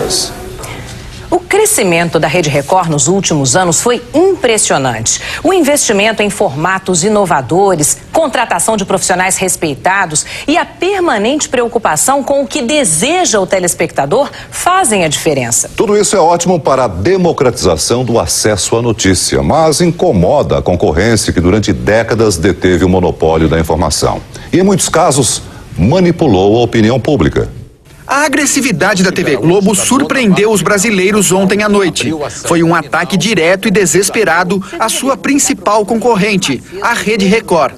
horas. O crescimento da Rede Record nos últimos anos foi impressionante. O investimento em formatos inovadores, contratação de profissionais respeitados e a permanente preocupação com o que deseja o telespectador fazem a diferença. Tudo isso é ótimo para a democratização do acesso à notícia, mas incomoda a concorrência que durante décadas deteve o monopólio da informação. E em muitos casos, manipulou a opinião pública. A agressividade da TV Globo surpreendeu os brasileiros ontem à noite. Foi um ataque direto e desesperado à sua principal concorrente, a Rede Record.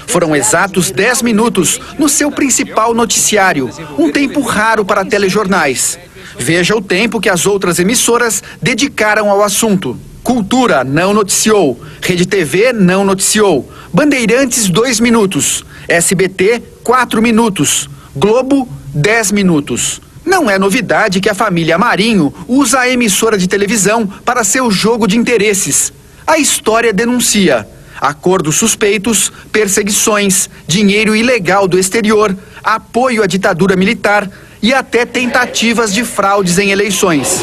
Foram exatos 10 minutos no seu principal noticiário, um tempo raro para telejornais. Veja o tempo que as outras emissoras dedicaram ao assunto. Cultura não noticiou, Rede TV não noticiou, Bandeirantes 2 minutos, SBT 4 minutos, Globo 10 minutos. Não é novidade que a família Marinho usa a emissora de televisão para seu jogo de interesses. A história denuncia acordos suspeitos, perseguições, dinheiro ilegal do exterior, apoio à ditadura militar e até tentativas de fraudes em eleições.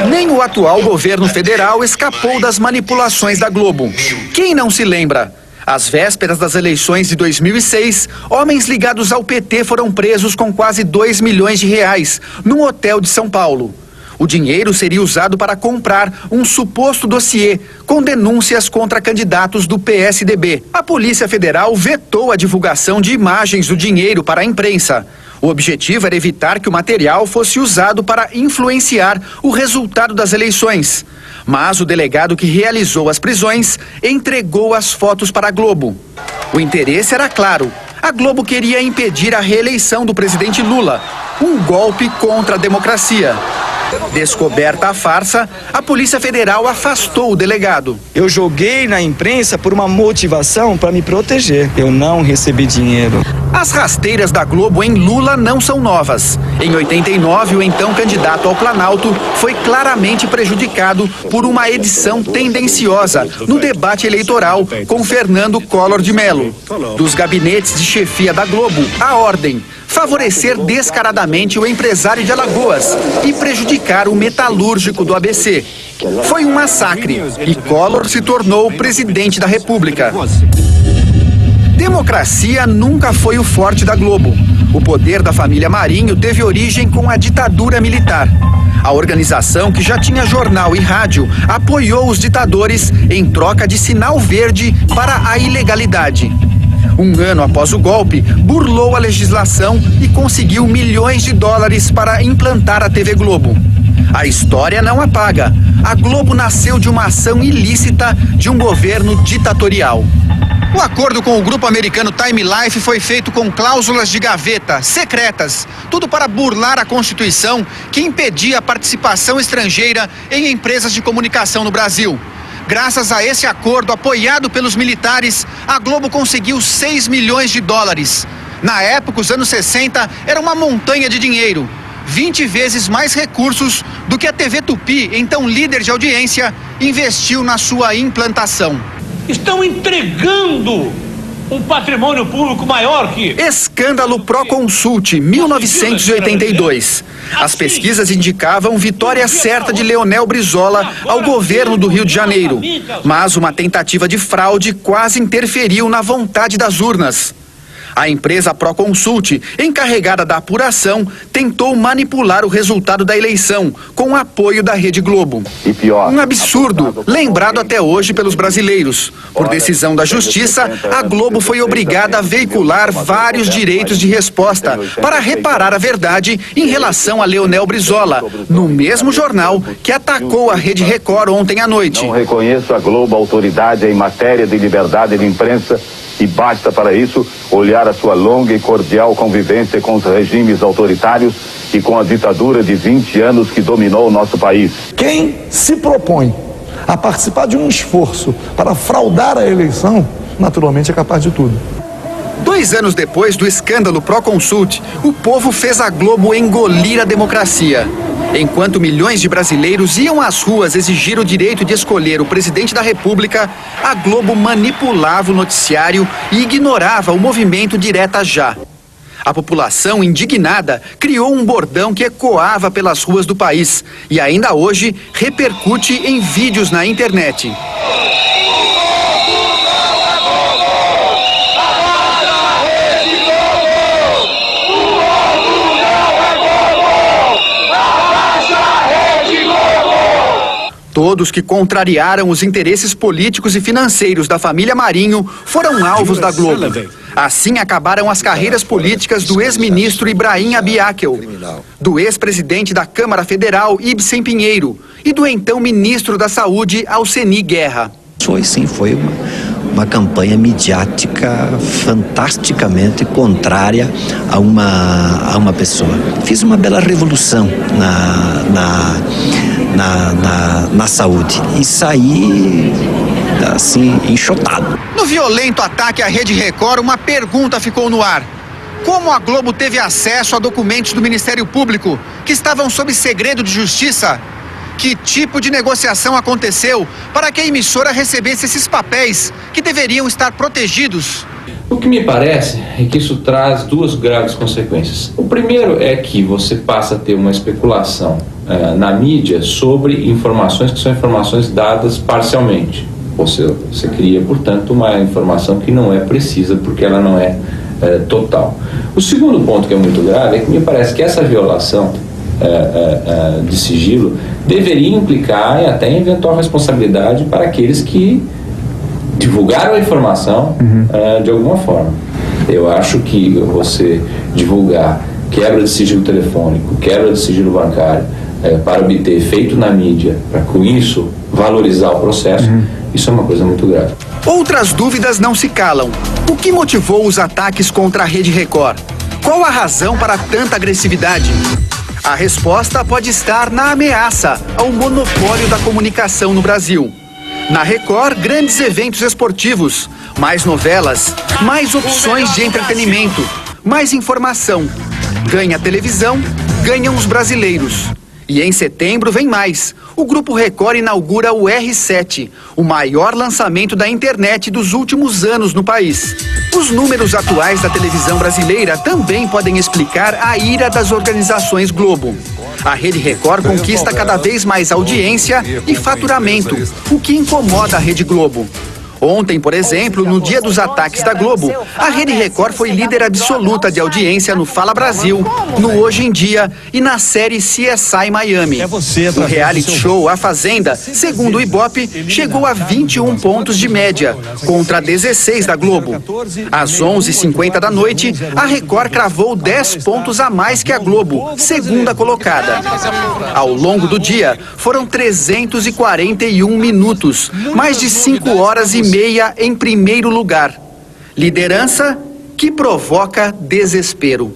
Nem o atual governo federal escapou das manipulações da Globo. Quem não se lembra? Às vésperas das eleições de 2006, homens ligados ao PT foram presos com quase 2 milhões de reais num hotel de São Paulo. O dinheiro seria usado para comprar um suposto dossiê com denúncias contra candidatos do PSDB. A Polícia Federal vetou a divulgação de imagens do dinheiro para a imprensa. O objetivo era evitar que o material fosse usado para influenciar o resultado das eleições. Mas o delegado que realizou as prisões entregou as fotos para a Globo. O interesse era claro. A Globo queria impedir a reeleição do presidente Lula, um golpe contra a democracia. Descoberta a farsa, a Polícia Federal afastou o delegado. Eu joguei na imprensa por uma motivação para me proteger. Eu não recebi dinheiro. As rasteiras da Globo em Lula não são novas. Em 89, o então candidato ao Planalto foi claramente prejudicado por uma edição tendenciosa no debate eleitoral com Fernando Collor de Mello. Dos gabinetes de chefia da Globo, a ordem: favorecer descaradamente o empresário de Alagoas e prejudicar o metalúrgico do ABC. Foi um massacre e Collor se tornou presidente da República. Democracia nunca foi o forte da Globo. O poder da família Marinho teve origem com a ditadura militar. A organização, que já tinha jornal e rádio, apoiou os ditadores em troca de sinal verde para a ilegalidade. Um ano após o golpe, burlou a legislação e conseguiu milhões de dólares para implantar a TV Globo. A história não apaga. A Globo nasceu de uma ação ilícita de um governo ditatorial. O acordo com o grupo americano Time Life foi feito com cláusulas de gaveta, secretas, tudo para burlar a Constituição que impedia a participação estrangeira em empresas de comunicação no Brasil. Graças a esse acordo apoiado pelos militares, a Globo conseguiu 6 milhões de dólares. Na época, os anos 60, era uma montanha de dinheiro. 20 vezes mais recursos do que a TV Tupi, então líder de audiência, investiu na sua implantação. Estão entregando um patrimônio público maior que... Escândalo Proconsult, 1982. As pesquisas indicavam vitória certa de Leonel Brizola ao governo do Rio de Janeiro. Mas uma tentativa de fraude quase interferiu na vontade das urnas. A empresa Proconsult, encarregada da apuração, tentou manipular o resultado da eleição com o apoio da Rede Globo. Um absurdo, lembrado até hoje pelos brasileiros. Por decisão da Justiça, a Globo foi obrigada a veicular vários direitos de resposta para reparar a verdade em relação a Leonel Brizola, no mesmo jornal que atacou a Rede Record ontem à noite. Não reconheço a Globo autoridade em matéria de liberdade de imprensa e basta para isso olhar a sua longa e cordial convivência com os regimes autoritários e com a ditadura de 20 anos que dominou o nosso país. Quem se propõe a participar de um esforço para fraudar a eleição, naturalmente é capaz de tudo. 2 anos depois do escândalo Proconsult, o povo fez a Globo engolir a democracia. Enquanto milhões de brasileiros iam às ruas exigir o direito de escolher o presidente da República, a Globo manipulava o noticiário e ignorava o movimento Direta Já. A população, indignada, criou um bordão que ecoava pelas ruas do país e ainda hoje repercute em vídeos na internet. Todos que contrariaram os interesses políticos e financeiros da família Marinho foram alvos da Globo. Assim acabaram as carreiras políticas do ex-ministro Ibrahim Abiakel, do ex-presidente da Câmara Federal Ibsen Pinheiro e do então ministro da Saúde Alceni Guerra. Foi uma campanha midiática fantasticamente contrária a uma pessoa. Fiz uma bela revolução na saúde e saí assim enxotado. No violento ataque à Rede Record, uma pergunta ficou no ar: como a Globo teve acesso a documentos do Ministério Público que estavam sob segredo de justiça? Que tipo de negociação aconteceu para que a emissora recebesse esses papéis que deveriam estar protegidos? O que me parece é que isso traz duas graves consequências. O primeiro é que você passa a ter uma especulação na mídia sobre informações que são informações dadas parcialmente. Você cria, portanto, uma informação que não é precisa porque ela não é total. O segundo ponto que é muito grave é que me parece que essa violação de sigilo deveria implicar até em eventual responsabilidade para aqueles que divulgaram a informação de alguma forma. Eu acho que você divulgar quebra de sigilo telefônico, quebra de sigilo bancário, para obter efeito na mídia, para com isso valorizar o processo, isso é uma coisa muito grave. Outras dúvidas não se calam. O que motivou os ataques contra a Rede Record? Qual a razão para tanta agressividade? A resposta pode estar na ameaça ao monopólio da comunicação no Brasil. Na Record, grandes eventos esportivos, mais novelas, mais opções de entretenimento, mais informação. Ganha televisão, ganham os brasileiros. E em setembro vem mais. O Grupo Record inaugura o R7, o maior lançamento da internet dos últimos anos no país. Os números atuais da televisão brasileira também podem explicar a ira das organizações Globo. A Rede Record conquista cada vez mais audiência e faturamento, o que incomoda a Rede Globo. Ontem, por exemplo, no dia dos ataques da Globo, a Rede Record foi líder absoluta de audiência no Fala Brasil, no Hoje em Dia e na série CSI Miami. No reality show A Fazenda, segundo o Ibope, chegou a 21 pontos de média, contra 16 da Globo. Às 11h50 da noite, a Record cravou 10 pontos a mais que a Globo, segunda colocada. Ao longo do dia, foram 341 minutos, mais de 5 horas e meia em primeiro lugar. Liderança que provoca desespero.